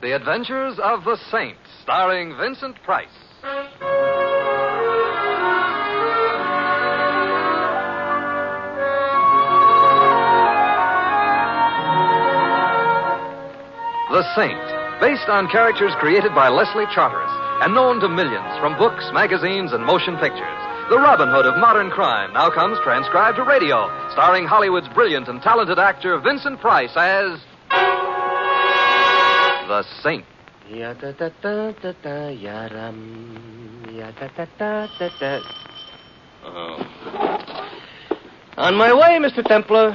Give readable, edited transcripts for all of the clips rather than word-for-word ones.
The Adventures of the Saint, starring Vincent Price. The Saint, based on characters created by Leslie Charteris and known to millions from books, magazines, and motion pictures. The Robin Hood of modern crime now comes transcribed to radio, starring Hollywood's brilliant and talented actor Vincent Price as The Saint. On my way, Mr. Templar.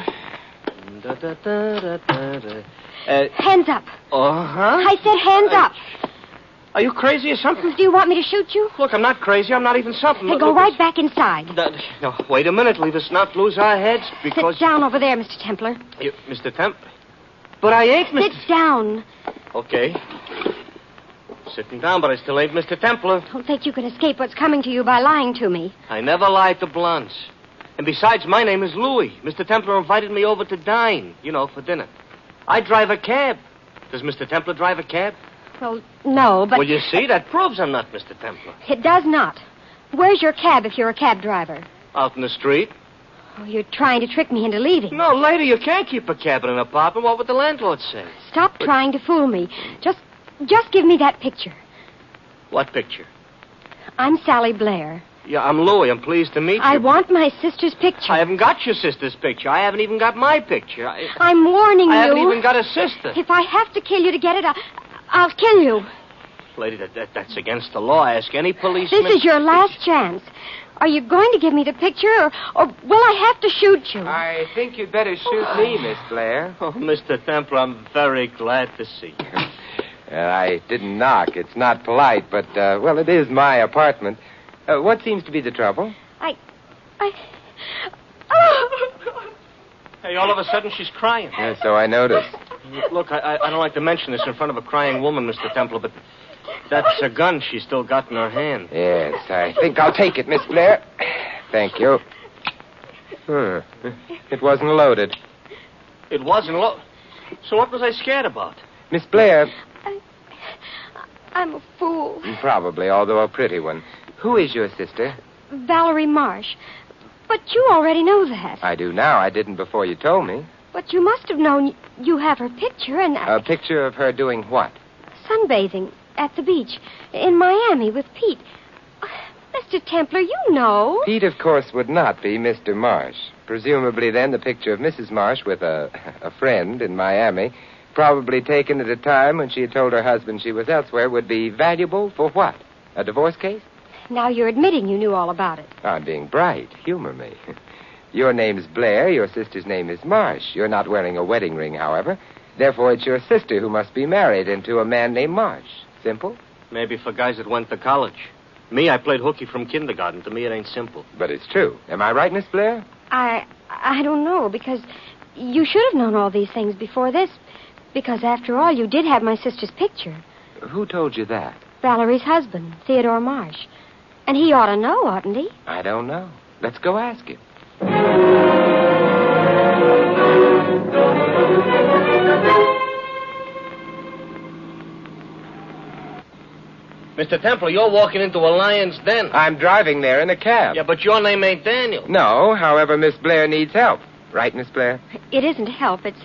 Hands up. Uh-huh. I said hands up. Are you crazy or something? Do you want me to shoot you? Look, I'm not crazy. I'm not even something. Hey, go right back inside. No, wait a minute. Leave us not lose our heads because... Sit down over there, Mr. Templar. Mr. Temp? But I ain't Mr... Sit down. Okay. Sitting down, but I still ain't Mr. Templar. Don't think you can escape what's coming to you by lying to me. I never lied to blondes. And besides, my name is Louis. Mr. Templar invited me over to dine, for dinner. I drive a cab. Does Mr. Templar drive a cab? Well, no, but... Well, you see, that proves I'm not Mr. Templar. It does not. Where's your cab if you're a cab driver? Out in the street. Oh, you're trying to trick me into leaving. No, lady, you can't keep a cab in an apartment. What would the landlord say? Stop trying to fool me. Just give me that picture. What picture? I'm Sally Blair. Yeah, I'm Louis. I'm pleased to meet you. I want my sister's picture. I haven't got your sister's picture. I haven't even got my picture. I'm warning you. I haven't even got a sister. If I have to kill you to get it, I'll kill you. Lady, that's against the law. Ask any policeman. This is your last chance. Are you going to give me the picture, or will I have to shoot you? I think you'd better shoot me, Miss Blair. Oh, Mr. Templar, I'm very glad to see you. I didn't knock. It's not polite, but, it is my apartment. What seems to be the trouble? Hey, all of a sudden she's crying. Yeah, so I noticed. Look, I don't like to mention this in front of a crying woman, Mr. Templar, but that's a gun she's still got in her hand. Yes, I think I'll take it, Miss Blair. Thank you. It wasn't loaded. It wasn't loaded? So what was I scared about? Miss Blair... I'm a fool. Probably, although a pretty one. Who is your sister? Valerie Marsh. But you already know that. I do now. I didn't before you told me. But you must have known you have her picture and... A picture of her doing what? Sunbathing at the beach in Miami with Pete. Mr. Templar, you know. Pete, of course, would not be Mr. Marsh. Presumably, then, the picture of Mrs. Marsh with a friend in Miami, probably taken at a time when she had told her husband she was elsewhere, would be valuable for what? A divorce case? Now you're admitting you knew all about it. I'm being bright. Humor me. Your name's Blair. Your sister's name is Marsh. You're not wearing a wedding ring, however. Therefore, it's your sister who must be married into a man named Marsh. Simple? Maybe for guys that went to college. Me, I played hooky from kindergarten. To me, it ain't simple. But it's true. Am I right, Miss Blair? I don't know, because you should have known all these things before this. Because, after all, you did have my sister's picture. Who told you that? Valerie's husband, Theodore Marsh. And he ought to know, oughtn't he? I don't know. Let's go ask him. Mr. Templar, you're walking into a lion's den. I'm driving there in a cab. Yeah, but your name ain't Daniel. No, however, Miss Blair needs help. Right, Miss Blair? It isn't help. It's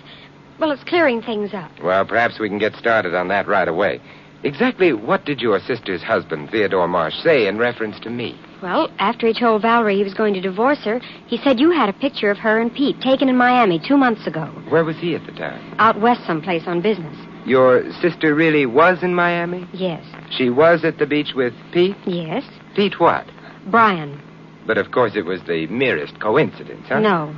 clearing things up. Well, perhaps we can get started on that right away. Exactly what did your sister's husband, Theodore Marsh, say in reference to me? Well, after he told Valerie he was going to divorce her, he said you had a picture of her and Pete taken in Miami 2 months ago. Where was he at the time? Out west someplace on business. Your sister really was in Miami? Yes. She was at the beach with Pete? Yes. Pete what? Brian. But, of course, it was the merest coincidence, huh? No.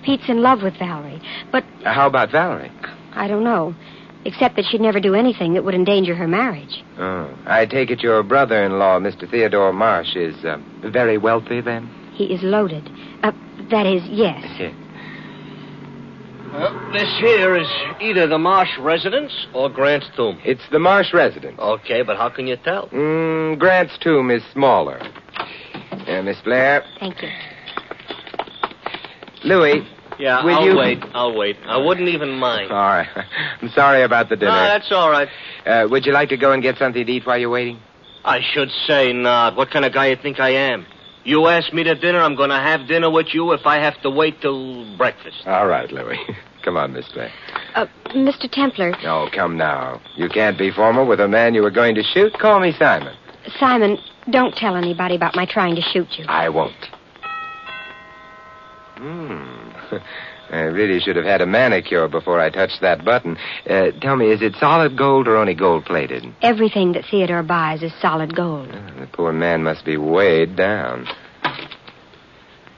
Pete's in love with Valerie, but... How about Valerie? I don't know. Except that she'd never do anything that would endanger her marriage. Oh. I take it your brother-in-law, Mr. Theodore Marsh, is very wealthy, then? He is loaded. That is, yes. Well, this here is either the Marsh residence or Grant's tomb. It's the Marsh residence. Okay, but how can you tell? Grant's tomb is smaller. Miss Blair. Thank you. Louis, Yeah, Will I'll you? wait. I'll wait. I wouldn't even mind. All right. I'm sorry about the dinner. No, that's all right. Would you like to go and get something to eat while you're waiting? I should say not. What kind of guy you think I am? You ask me to dinner, I'm going to have dinner with you if I have to wait till breakfast. All right, Louie. Come on, Miss Blair. Mr. Templar. Oh, come now. You can't be formal with a man you were going to shoot. Call me Simon. Simon, don't tell anybody about my trying to shoot you. I won't. I really should have had a manicure before I touched that button. Tell me, is it solid gold or only gold-plated? Everything that Theodore buys is solid gold. The poor man must be weighed down.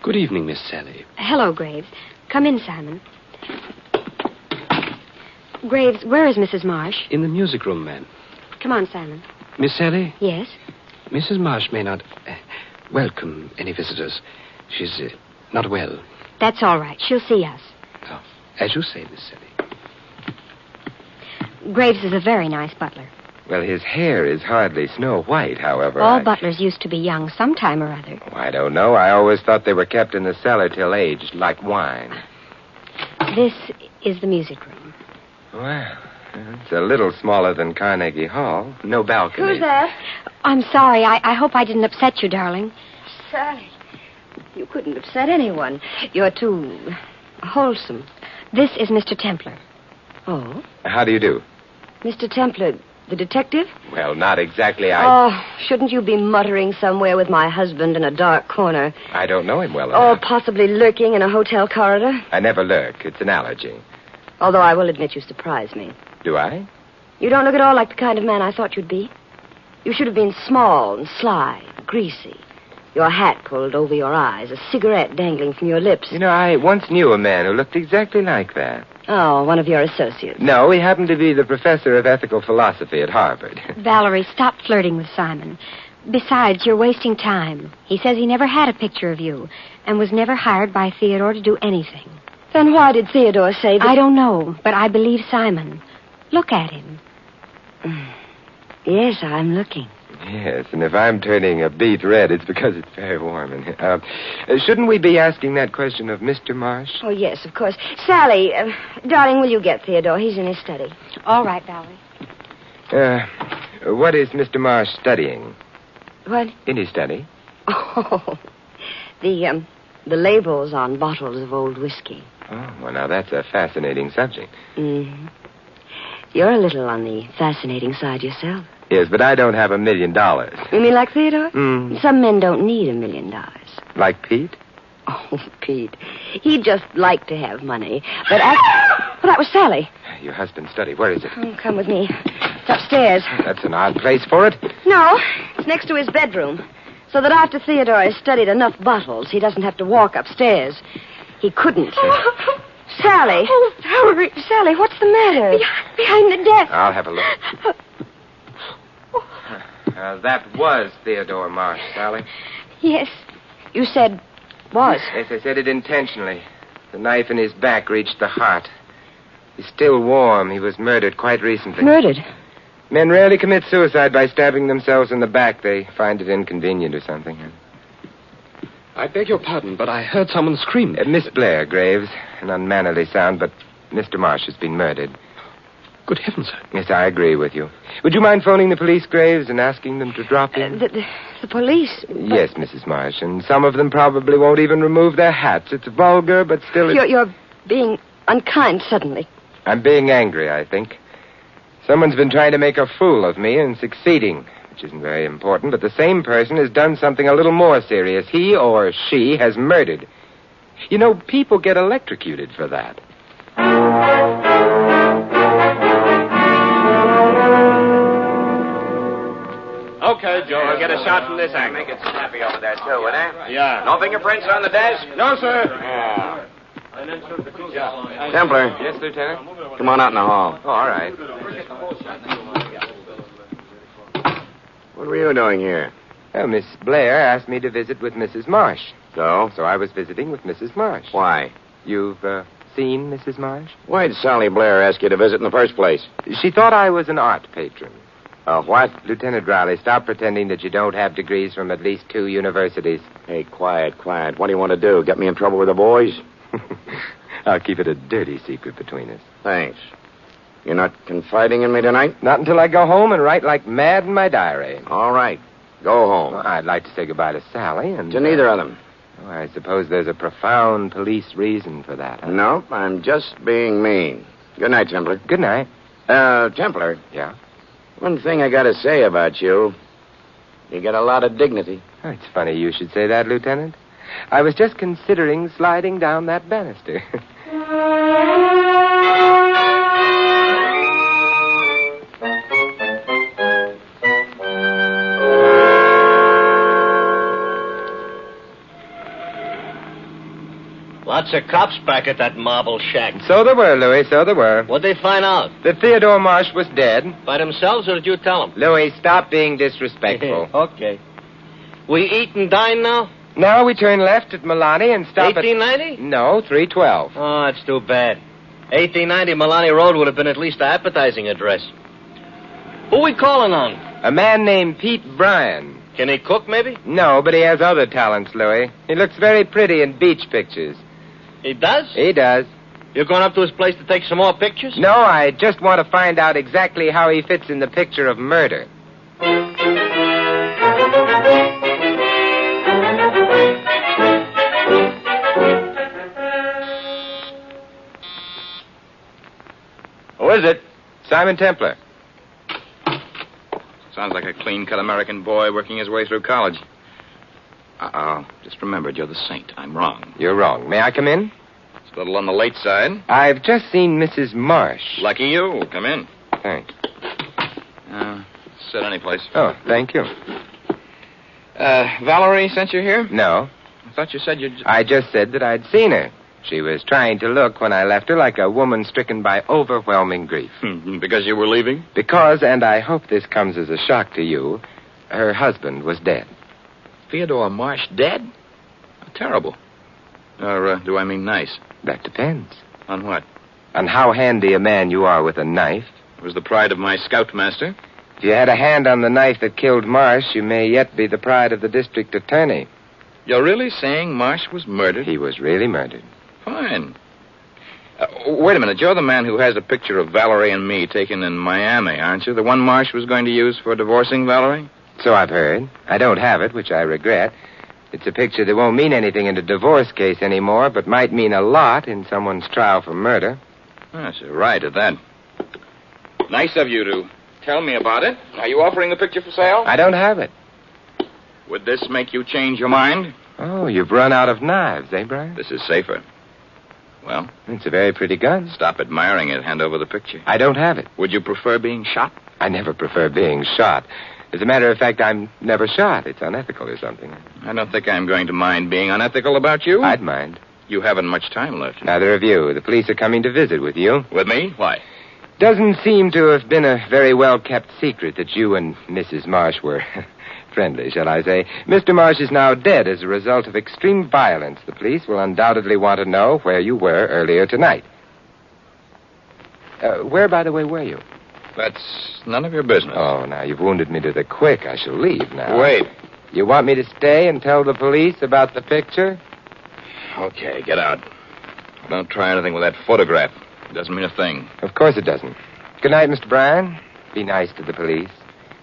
Good evening, Miss Sally. Hello, Graves. Come in, Simon. Graves, where is Mrs. Marsh? In the music room, ma'am. Come on, Simon. Miss Sally, Yes? Mrs. Marsh may not welcome any visitors. She's not well. That's all right. She'll see us. Oh, as you say, Miss Sally. Graves is a very nice butler. Well, his hair is hardly Snow White, however. All butlers used to be young sometime or other. Oh, I don't know. I always thought they were kept in the cellar till aged, like wine. This is the music room. Well, it's a little smaller than Carnegie Hall. No balcony. Who's that? I'm sorry. I hope I didn't upset you, darling. Sally, you couldn't upset anyone. You're too wholesome. This is Mr. Templar. Oh? How do you do? Mr. Templar, the detective? Well, not exactly. Oh, shouldn't you be muttering somewhere with my husband in a dark corner? I don't know him well Or enough. possibly lurking in a hotel corridor? I never lurk. It's an allergy. Although I will admit you surprise me. Do I? You don't look at all like the kind of man I thought you'd be. You should have been small and sly, greasy. Your hat pulled over your eyes, a cigarette dangling from your lips. You know, I once knew a man who looked exactly like that. Oh, one of your associates. No, he happened to be the professor of ethical philosophy at Harvard. Valerie, stop flirting with Simon. Besides, you're wasting time. He says he never had a picture of you and was never hired by Theodore to do anything. Then why did Theodore say that? I don't know, but I believe Simon. Look at him. Yes, I'm looking. Yes, and if I'm turning a beet red, it's because it's very warm in here. Shouldn't we be asking that question of Mr. Marsh? Oh, yes, of course. Sally, darling, will you get Theodore? He's in his study. All right, Valerie. What is Mr. Marsh studying? What? In his study? Oh, the labels on bottles of old whiskey. Oh, well, now that's a fascinating subject. Mm-hmm. You're a little on the fascinating side yourself. Yes, but I don't have $1 million. You mean like Theodore? Mm. Some men don't need $1 million. Like Pete? Oh, Pete. He'd just like to have money. But well, that was Sally. Your husband's study. Where is it? Oh, come with me. It's upstairs. That's an odd place for it. No, it's next to his bedroom. So that after Theodore has studied enough bottles, he doesn't have to walk upstairs. He couldn't. Sally. Oh, Valerie. Sally, what's the matter? Behind the desk. I'll have a look. That was Theodore Marsh, Sally. Yes. You said was. Yes, I said it intentionally. The knife in his back reached the heart. He's still warm. He was murdered quite recently. Murdered? Men rarely commit suicide by stabbing themselves in the back. They find it inconvenient or something. I beg your pardon, but I heard someone scream. Miss Blair, Graves. An unmannerly sound, but Mr. Marsh has been murdered. Good heavens, sir. Yes, I agree with you. Would you mind phoning the police, Graves, and asking them to drop in? The police? Yes, Mrs. Marsh, and some of them probably won't even remove their hats. It's vulgar, but still... You're being unkind suddenly. I'm being angry, I think. Someone's been trying to make a fool of me and succeeding, which isn't very important, but the same person has done something a little more serious. He or she has murdered. You know, people get electrocuted for that. Okay, Joe, I'll get a shot from this angle. Make it snappy over there, too, would it? Yeah. No fingerprints on the desk? No, sir. Yeah. Templar. Yes, Lieutenant? Come on out in the hall. Oh, all right. What were you doing here? Well, Miss Blair asked me to visit with Mrs. Marsh. So? So I was visiting with Mrs. Marsh. Why? You've seen Mrs. Marsh? Why'd Sally Blair ask you to visit in the first place? She thought I was an art patron. What? Lieutenant Riley, stop pretending that you don't have degrees from at least 2 universities. Hey, quiet. What do you want to do? Get me in trouble with the boys? I'll keep it a dirty secret between us. Thanks. You're not confiding in me tonight? Not until I go home and write like mad in my diary. All right. Go home. Well, I'd like to say goodbye to Sally and... To neither of them. Oh, I suppose there's a profound police reason for that, huh? Nope, I'm just being mean. Good night, Templar. Good night. Templar. Yeah? One thing I gotta say about you. You got a lot of dignity. Oh, it's funny you should say that, Lieutenant. I was just considering sliding down that banister. Lots of cops back at that marble shack. So there were, Louis, so there were. What'd they find out? That Theodore Marsh was dead. By themselves, or did you tell them? Louis, stop being disrespectful. Okay. We eat and dine now? Now we turn left at Milani and stop 1890? at... No, 312. Oh, that's too bad. 1890 Milani Road would have been at least an appetizing address. Who we calling on? A man named Pete Bryan. Can he cook, maybe? No, but he has other talents, Louis. He looks very pretty in beach pictures. He does? He does. You going up to his place to take some more pictures? No, I just want to find out exactly how he fits in the picture of murder. Who is it? Simon Templar. Sounds like a clean-cut American boy working his way through college. Just remembered you're the saint. I'm wrong. You're wrong. May I come in? It's a little on the late side. I've just seen Mrs. Marsh. Lucky you. Come in. Thanks. Sit any place. Oh, thank you. Valerie sent you here? No. I thought you said you'd... I just said that I'd seen her. She was trying to look, when I left her, like a woman stricken by overwhelming grief. Because you were leaving? Because, and I hope this comes as a shock to you, her husband was dead. Theodore Marsh dead? Oh, terrible. Or do I mean nice? That depends. On what? On how handy a man you are with a knife. It was the pride of my scoutmaster. If you had a hand on the knife that killed Marsh, you may yet be the pride of the district attorney. You're really saying Marsh was murdered? He was really murdered. Fine. Wait a minute. You're the man who has a picture of Valerie and me taken in Miami, aren't you? The one Marsh was going to use for divorcing Valerie? So I've heard. I don't have it, which I regret. It's a picture that won't mean anything in a divorce case anymore, but might mean a lot in someone's trial for murder. Yes, you're right at that. Nice of you to tell me about it. Are you offering the picture for sale? I don't have it. Would this make you change your mind? Oh, you've run out of knives, eh, Brian? This is safer. Well? It's a very pretty gun. Stop admiring it. Hand over the picture. I don't have it. Would you prefer being shot? I never prefer being shot. As a matter of fact, I'm never shot. It's unethical or something. I don't think I'm going to mind being unethical about you. I'd mind. You haven't much time left. Neither of you. The police are coming to visit with you. With me? Why? Doesn't seem to have been a very well-kept secret that you and Mrs. Marsh were friendly, shall I say. Mr. Marsh is now dead as a result of extreme violence. The police will undoubtedly want to know where you were earlier tonight. Where, by the way, were you? That's none of your business. Oh, now, you've wounded me to the quick. I shall leave now. Wait. You want me to stay and tell the police about the picture? Okay, get out. Don't try anything with that photograph. It doesn't mean a thing. Of course it doesn't. Good night, Mr. Bryan. Be nice to the police.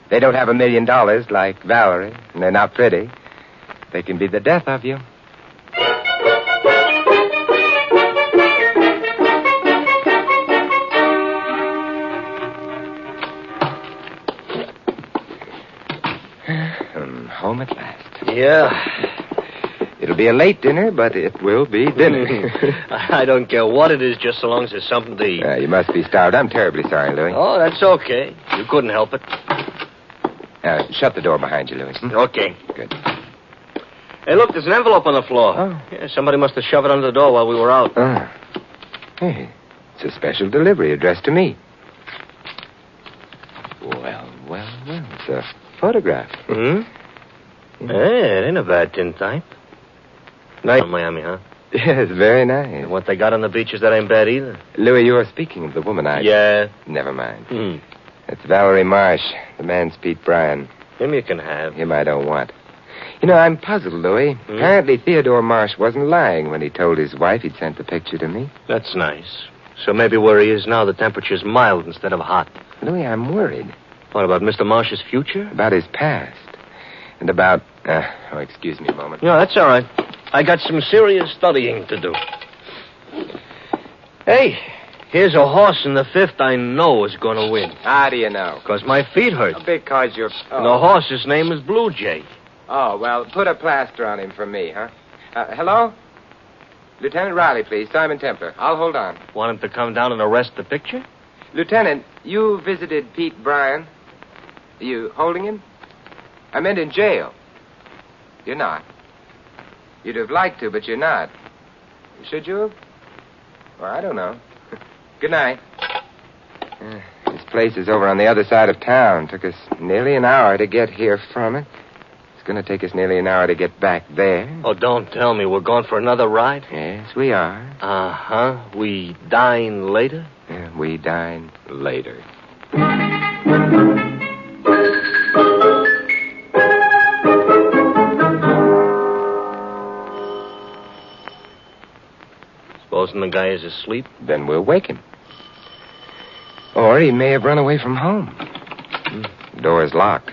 They don't have $1 million like Valerie, and they're not pretty. They can be the death of you. Home at last. Yeah. It'll be a late dinner, but it will be dinner. I don't care what it is, just so long as there's something to eat. You must be starved. I'm terribly sorry, Louis. Oh, that's okay. You couldn't help it. Shut the door behind you, Louis. Okay. Good. Hey, look, there's an envelope on the floor. Oh. Yeah, somebody must have shoved it under the door while we were out. Hey, it's a special delivery addressed to me. Well. It's a photograph. Hmm? Hey, it ain't a bad tintype. Nice from Miami, huh? Yes, very nice. And what they got on the beaches, that ain't bad either. Louis, you are speaking of the woman Yeah. Never mind. It's Valerie Marsh. The man's Pete Bryan. Him you can have. Him I don't want. You know, I'm puzzled, Louis. Apparently Theodore Marsh wasn't lying when he told his wife he'd sent the picture to me. That's nice. So maybe where he is now, the temperature's mild instead of hot. Louis, I'm worried. What, about Mr. Marsh's future? About his past. And about... excuse me a moment. No, that's all right. I got some serious studying to do. Hey, here's a horse in the fifth I know is going to win. How do you know? Because my feet hurt. Because you're... And the horse's name is Blue Jay. Oh, well, put a plaster on him for me, huh? Hello? Lieutenant Riley, please. Simon Templar. I'll hold on. Want him to come down and arrest the picture? Lieutenant, you visited Pete Bryan. Are you holding him? I meant in jail. You're not. You'd have liked to, but you're not. Should you have? Well, I don't know. Good night. This place is over on the other side of town. Took us nearly an hour to get here from it. It's going to take us nearly an hour to get back there. Oh, don't tell me we're going for another ride? Yes, we are. Uh-huh. We dine later? Yeah, we dine later. Supposing the guy is asleep? Then we'll wake him. Or he may have run away from home. The door is locked.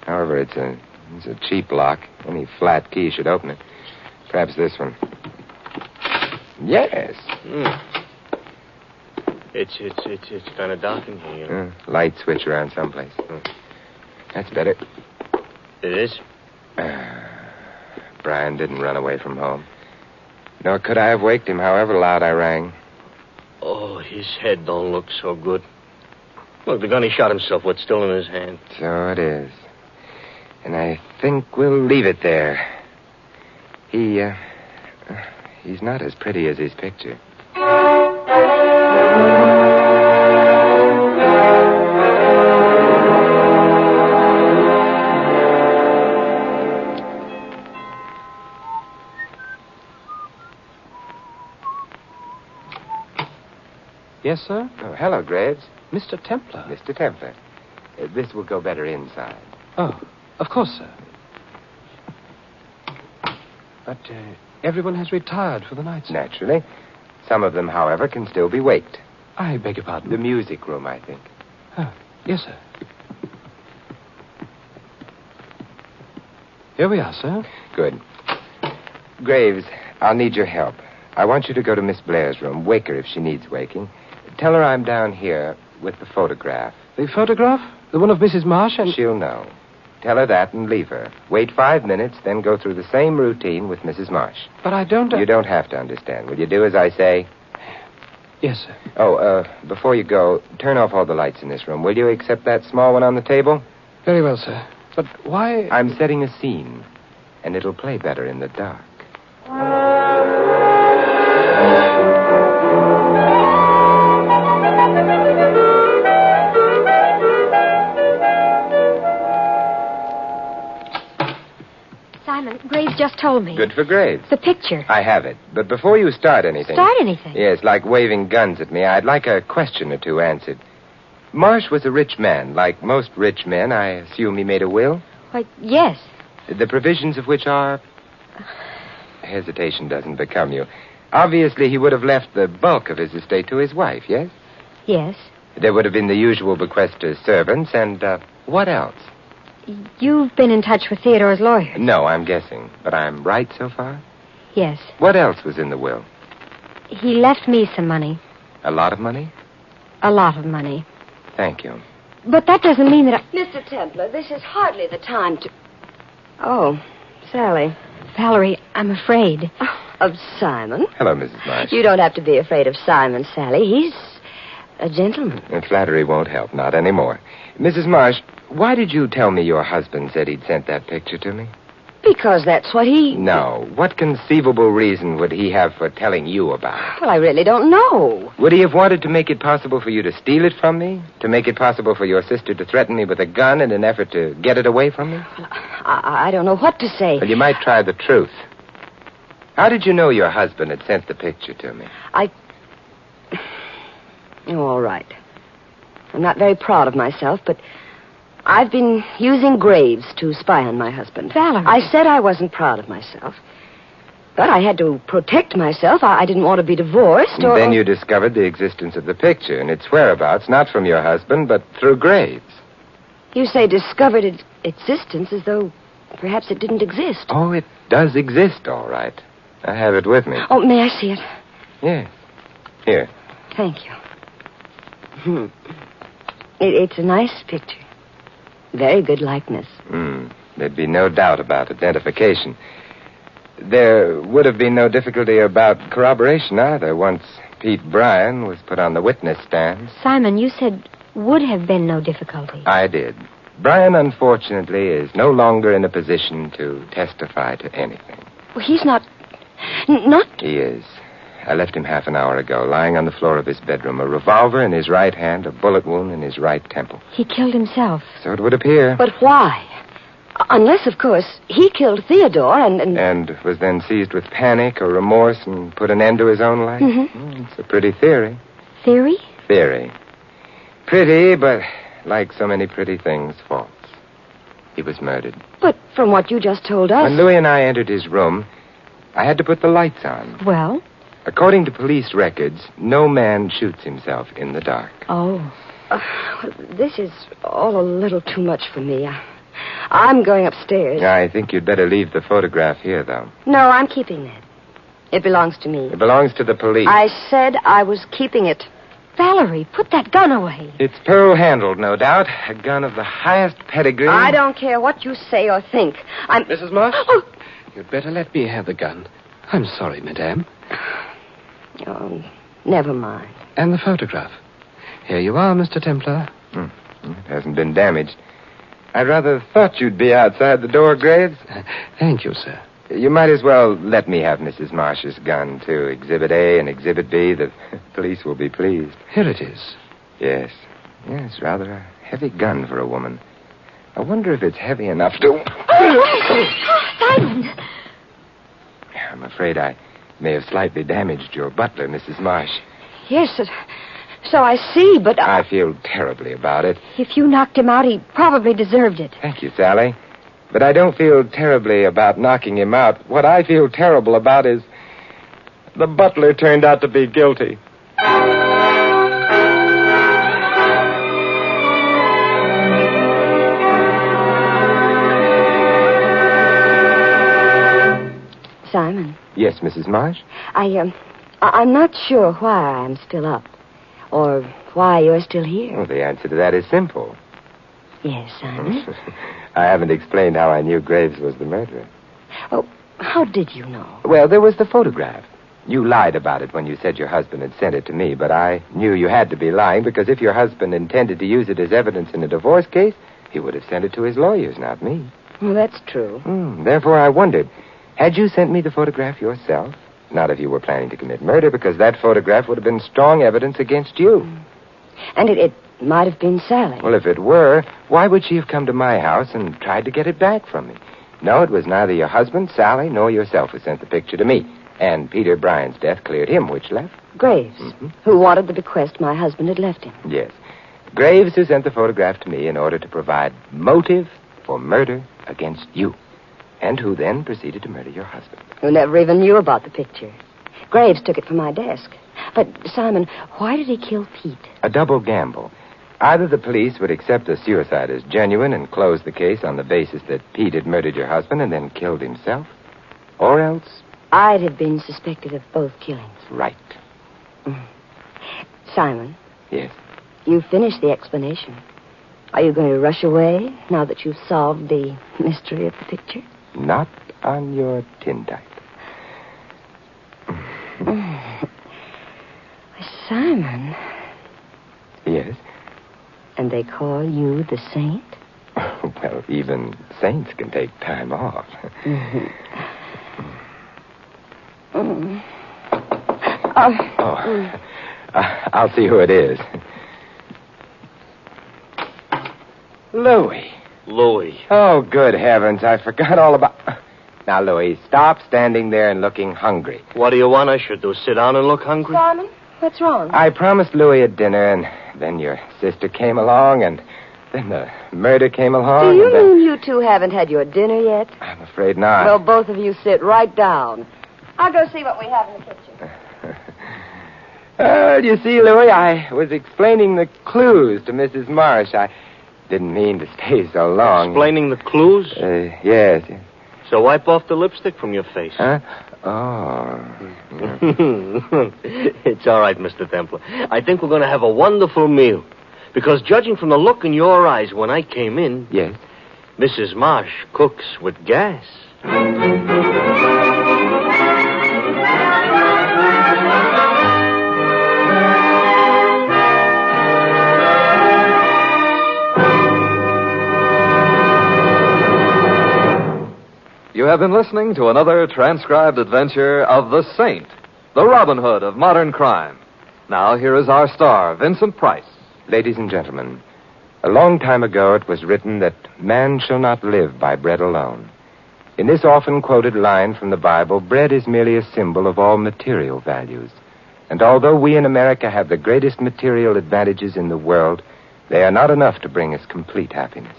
However, it's a cheap lock. Any flat key should open it. Perhaps this one. Yes. It's kind of dark in here. Light switch around someplace. That's better. It is? Brian didn't run away from home. Nor could I have waked him, however loud I rang. Oh, his head don't look so good. Look, the gun he shot himself with still in his hand. So it is. And I think we'll leave it there. He's not as pretty as his picture. Yes, sir? Oh, hello, Graves. Mr. Templar. Mr. Templar. This will go better inside. Oh, of course, sir. But everyone has retired for the night, sir. Naturally. Some of them, however, can still be waked. I beg your pardon? The music room, I think. Oh, yes, sir. Here we are, sir. Good. Graves, I'll need your help. I want you to go to Miss Blair's room. Wake her if she needs waking. Tell her I'm down here with the photograph. The photograph? The one of Mrs. Marsh and... She'll know. Tell her that and leave her. Wait 5 minutes, then go through the same routine with Mrs. Marsh. But I don't... You don't have to understand. Will you do as I say? Yes, sir. Oh, before you go, turn off all the lights in this room, will you, except that small one on the table? Very well, sir. But why... I'm setting a scene, and it'll play better in the dark. Simon, Graves just told me. Good for Graves. The picture. I have it. But before you start anything... Start anything? Yes, like waving guns at me, I'd like a question or two answered. Marsh was a rich man. Like most rich men, I assume he made a will? Why, yes. The provisions of which are... Hesitation doesn't become you. Obviously, he would have left the bulk of his estate to his wife, yes? Yes. There would have been the usual bequest to servants, and what else? You've been in touch with Theodore's lawyer. No, I'm guessing. But I'm right so far? Yes. What else was in the will? He left me some money. A lot of money? A lot of money. Thank you. But that doesn't mean that I... Mr. Templar, this is hardly the time to... Oh, Sally. Valerie, I'm afraid. Of Simon? Hello, Mrs. Marsh. You don't have to be afraid of Simon, Sally. He's a gentleman. And flattery won't help, not anymore. Mrs. Marsh, why did you tell me your husband said he'd sent that picture to me? Because that's what he... No. What conceivable reason would he have for telling you about it? Well, I really don't know. Would he have wanted to make it possible for you to steal it from me? To make it possible for your sister to threaten me with a gun in an effort to get it away from me? I don't know what to say. Well, you might try the truth. How did you know your husband had sent the picture to me? Oh, all right. I'm not very proud of myself, but I've been using Graves to spy on my husband. Valerie. I said I wasn't proud of myself. But I had to protect myself. I didn't want to be divorced or... Then you discovered the existence of the picture and its whereabouts, not from your husband, but through Graves. You say discovered its existence as though perhaps it didn't exist. Oh, it does exist, all right. I have it with me. Oh, may I see it? Yes. Here. Thank you. It's a nice picture. Very good likeness. There'd be no doubt about identification. There would have been no difficulty about corroboration either once Pete Bryan was put on the witness stand. Simon, you said would have been no difficulty. I did. Bryan, unfortunately, is no longer in a position to testify to anything. Well, he's not... Not... He is. I left him half an hour ago, lying on the floor of his bedroom, a revolver in his right hand, a bullet wound in his right temple. He killed himself. So it would appear. But why? Unless, of course, he killed Theodore And was then seized with panic or remorse and put an end to his own life? It's a pretty theory. Theory? Theory. Pretty, but like so many pretty things, false. He was murdered. But from what you just told us... When Louis and I entered his room, I had to put the lights on. Well? According to police records, no man shoots himself in the dark. Oh. This is all a little too much for me. I'm going upstairs. I think you'd better leave the photograph here, though. No, I'm keeping that. It belongs to me. It belongs to the police. I said I was keeping it. Valerie, put that gun away. It's pearl-handled, no doubt. A gun of the highest pedigree. I don't care what you say or think. Mrs. Marsh? Oh. You'd better let me have the gun. I'm sorry, madame. Oh, never mind. And the photograph. Here you are, Mr. Templar. It hasn't been damaged. I rather thought you'd be outside the door, Graves. Thank you, sir. You might as well let me have Mrs. Marsh's gun, too. Exhibit A and Exhibit B. The police will be pleased. Here it is. Yes. Yes, rather a heavy gun for a woman. I wonder if it's heavy enough to... Simon! I'm afraid I may have slightly damaged your butler, Mrs. Marsh. Yes, so I see, but... I feel terribly about it. If you knocked him out, he probably deserved it. Thank you, Sally. But I don't feel terribly about knocking him out. What I feel terrible about is the butler turned out to be guilty. Simon. Yes, Mrs. Marsh? I'm not sure why I'm still up. Or why you're still here. Well, the answer to that is simple. Yes, Simon. I haven't explained how I knew Graves was the murderer. Oh, how did you know? Well, there was the photograph. You lied about it when you said your husband had sent it to me, but I knew you had to be lying because if your husband intended to use it as evidence in a divorce case, he would have sent it to his lawyers, not me. Well, that's true. Therefore, I wondered, had you sent me the photograph yourself? Not if you were planning to commit murder, because that photograph would have been strong evidence against you. And it might have been Sally. Well, if it were, why would she have come to my house and tried to get it back from me? No, it was neither your husband, Sally, nor yourself who sent the picture to me. And Peter Bryan's death cleared him, which left? Graves, who wanted the bequest my husband had left him. Yes. Graves who sent the photograph to me in order to provide motive for murder against you. And who then proceeded to murder your husband. Who never even knew about the picture. Graves took it from my desk. But, Simon, why did he kill Pete? A double gamble. Either the police would accept the suicide as genuine and close the case on the basis that Pete had murdered your husband and then killed himself, or else... I'd have been suspected of both killings. Right. Simon. Yes? You finished the explanation. Are you going to rush away now that you've solved the mystery of the picture? Not on your tintype. Simon. Yes? And they call you the saint? Well, even saints can take time off. I'll see who it is. Louis. Louis. Oh, good heavens, I forgot all about... Now, Louis, stop standing there and looking hungry. What do you want I should do, sit down and look hungry? Simon, what's wrong? I promised Louis a dinner, and then your sister came along, and Then the murder came along. Do you and then... mean you two haven't had your dinner yet? I'm afraid not. Well, both of you sit right down. I'll go see what we have in the kitchen. You see, Louis, I was explaining the clues to Mrs. Marsh. I didn't mean to stay so long. Explaining the clues? Yes. So wipe off the lipstick from your face. Huh? Oh. It's all right, Mr. Templar. I think we're going to have a wonderful meal. Because judging from the look in your eyes when I came in... Yes? Mrs. Marsh cooks with gas. You have been listening to another transcribed adventure of the Saint, the Robin Hood of modern crime. Now, here is our star, Vincent Price. Ladies and gentlemen, a long time ago it was written that man shall not live by bread alone. In this often quoted line from the Bible, bread is merely a symbol of all material values. And although we in America have the greatest material advantages in the world, they are not enough to bring us complete happiness.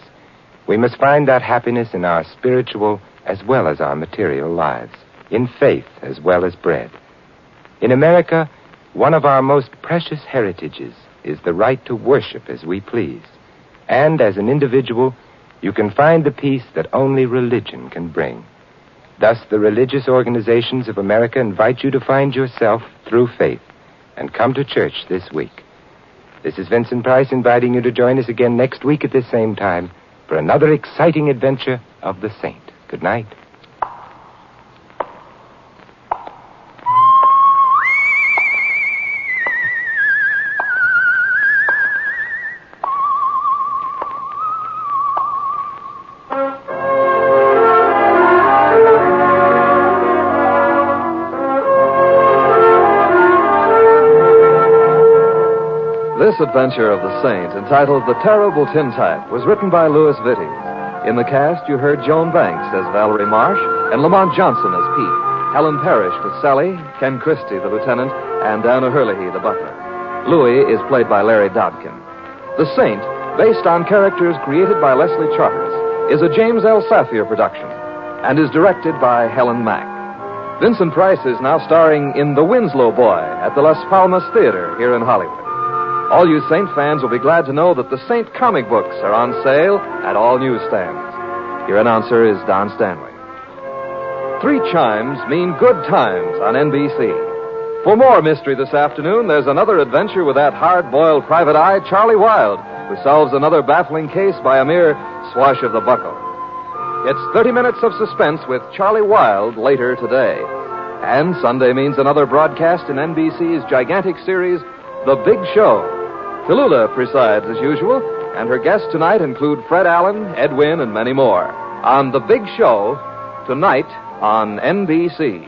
We must find that happiness in our spiritual as well as our material lives, in faith as well as bread. In America, one of our most precious heritages is the right to worship as we please. And as an individual, you can find the peace that only religion can bring. Thus, the religious organizations of America invite you to find yourself through faith and come to church this week. This is Vincent Price inviting you to join us again next week at this same time for another exciting adventure of the Saint. Good night. This adventure of the Saint, entitled The Terrible Tintype, was written by Louis Vittes. In the cast, you heard Joan Banks as Valerie Marsh and Lamont Johnson as Pete, Helen Parrish as Sally, Ken Christie, the lieutenant, and Anna Hurley, the butler. Louis is played by Larry Dobkin. The Saint, based on characters created by Leslie Charteris, is a James L. Safier production and is directed by Helen Mack. Vincent Price is now starring in The Winslow Boy at the Las Palmas Theater here in Hollywood. All you Saint fans will be glad to know that the Saint comic books are on sale at all newsstands. Your announcer is Don Stanley. 3 chimes mean good times on NBC. For more mystery this afternoon, there's another adventure with that hard-boiled private eye, Charlie Wilde, who solves another baffling case by a mere swash of the buckle. It's 30 minutes of suspense with Charlie Wilde later today. And Sunday means another broadcast in NBC's gigantic series, The Big Show. Tallulah presides as usual, and her guests tonight include Fred Allen, Ed Wynn, and many more. On The Big Show, tonight on NBC.